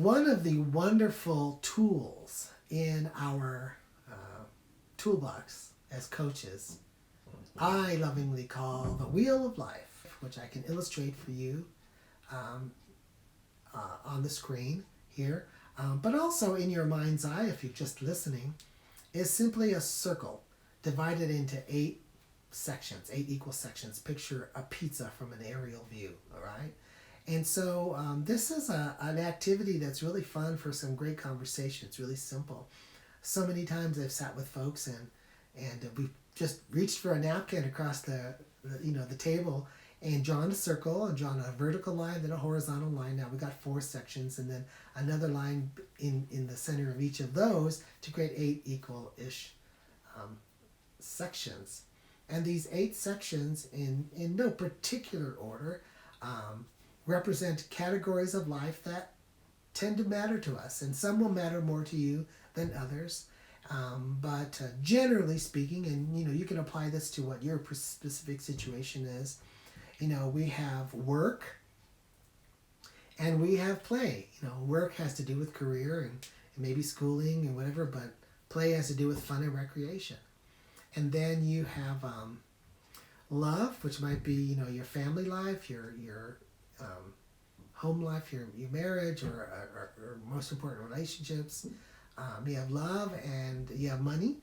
One of the wonderful tools in our toolbox as coaches, I lovingly call the Wheel of Life, which I can illustrate for you um, on the screen here, but also in your mind's eye if you're just listening, is simply a circle divided into 8 sections, 8 equal sections. Picture a pizza from an aerial view, all right? And so this is an activity that's really fun for some great conversation. It's really simple. So many times I've sat with folks and we've just reached for a napkin across the table and drawn a circle and drawn a vertical line, then a horizontal line. Now we got 4 sections and then another line in the center of each of those to create 8 equal-ish sections. And these 8 sections in no particular order represent categories of life that tend to matter to us, and some will matter more to you than others. But generally speaking, and you can apply this to what your specific situation is. We have work and we have play. Work has to do with career and maybe schooling and whatever, but play has to do with fun and recreation. And then you have love, which might be your family life, your home life, your marriage, or most important relationships. You have love and you have money.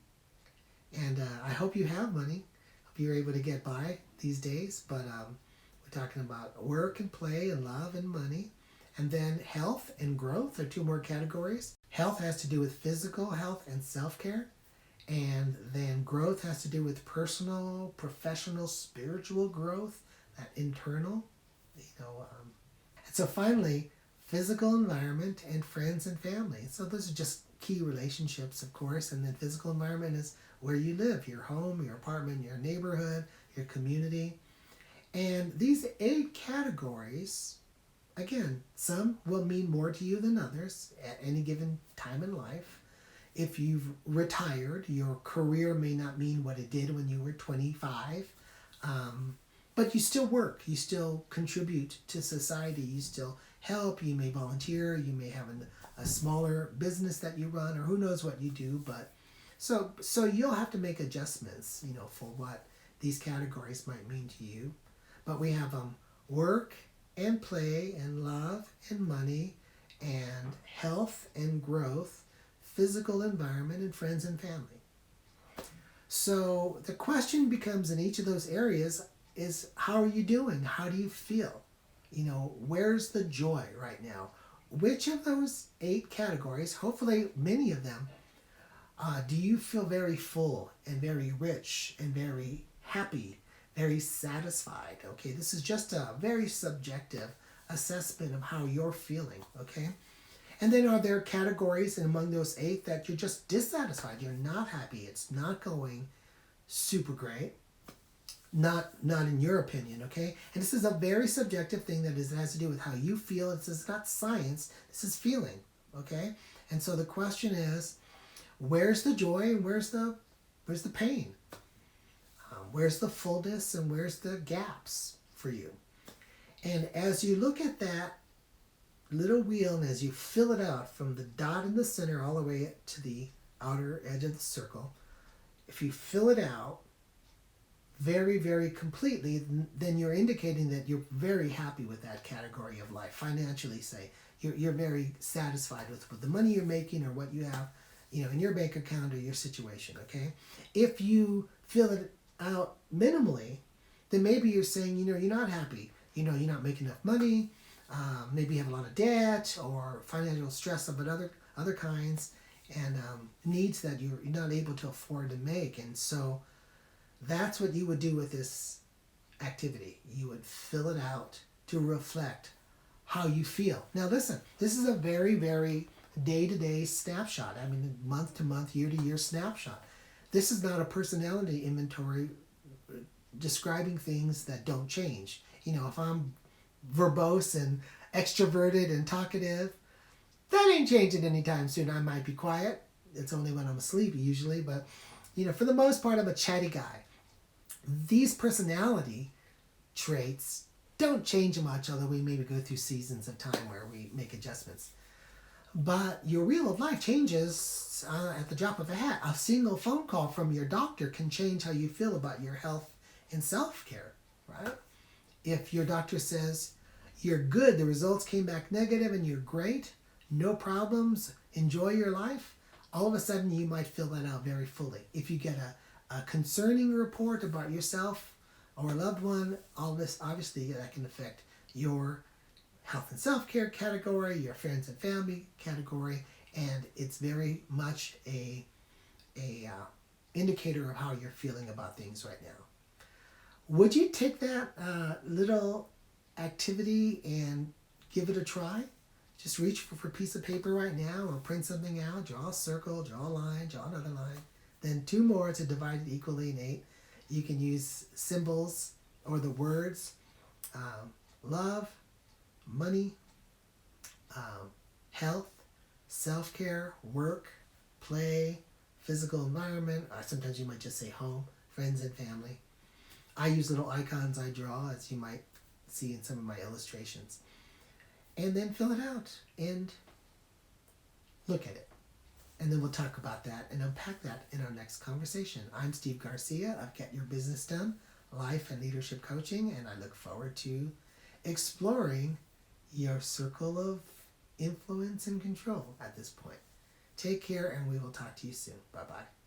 And I hope you have money. Hope you're able to get by these days. But we're talking about work and play and love and money. And then health and growth are 2 more categories. Health has to do with physical health and self-care. And then growth has to do with personal, professional, spiritual growth, that internal, And so finally, physical environment and friends and family. So those are just key relationships, of course. And then physical environment is where you live, your home, your apartment, your neighborhood, your community. And these 8 categories, again, some will mean more to you than others at any given time in life. If you've retired, your career may not mean what it did when you were 25. But you still work. You still contribute to society. You still help. You may volunteer. You may have a smaller business that you run, or who knows what you do. But so you'll have to make adjustments, for what these categories might mean to you. But we have work and play and love and money and health and growth, physical environment, and friends and family. So the question becomes in each of those areas is, how are you doing? How do you feel? Where's the joy right now? Which of those 8 categories, hopefully many of them, do you feel very full and very rich and very happy, very satisfied? Okay, this is just a very subjective assessment of how you're feeling, okay? And then are there categories among those 8 that you're just dissatisfied? You're not happy. It's not going super great. Not in your opinion, okay? And this is a very subjective thing that has to do with how you feel. It's not science. This is feeling, okay? And so the question is, where's the joy and where's the pain? Where's the fullness and where's the gaps for you? And as you look at that little wheel and as you fill it out from the dot in the center all the way to the outer edge of the circle, if you fill it out very, very completely, then you're indicating that you're very happy with that category of life. Financially, say, you're very satisfied with the money you're making or what you have, in your bank account or your situation, okay? If you fill it out minimally, then maybe you're saying, you're not happy. You're not making enough money. Maybe you have a lot of debt or financial stress of other kinds and needs that you're not able to afford to make. And so that's what you would do with this activity. You would fill it out to reflect how you feel. Now listen, this is a very, very day-to-day snapshot. Month-to-month, year-to-year snapshot. This is not a personality inventory describing things that don't change. If I'm verbose and extroverted and talkative, that ain't changing anytime soon. I might be quiet. It's only when I'm asleep usually, but for the most part, I'm a chatty guy. These personality traits don't change much, although we maybe go through seasons of time where we make adjustments. But your wheel of life changes at the drop of a hat. A single phone call from your doctor can change how you feel about your health and self-care, right? If your doctor says you're good, the results came back negative and you're great, no problems, enjoy your life, all of a sudden you might fill that out very fully. If you get a concerning report about yourself or a loved one, all this obviously that can affect your health and self-care category, your friends and family category, and it's very much a indicator of how you're feeling about things right now. Would you take that little activity and give it a try? Just reach for a piece of paper right now or print something out, draw a circle, draw a line, draw another line, then two more to divide it equally in 8. You can use symbols or the words love, money, health, self-care, work, play, physical environment. Sometimes you might just say home, friends and family. I use little icons I draw, as you might see in some of my illustrations. And then fill it out and look at it. And then we'll talk about that and unpack that in our next conversation. I'm Steve Garcia of Get Your Business Done, Life and Leadership Coaching, and I look forward to exploring your circle of influence and control at this point. Take care, and we will talk to you soon. Bye-bye.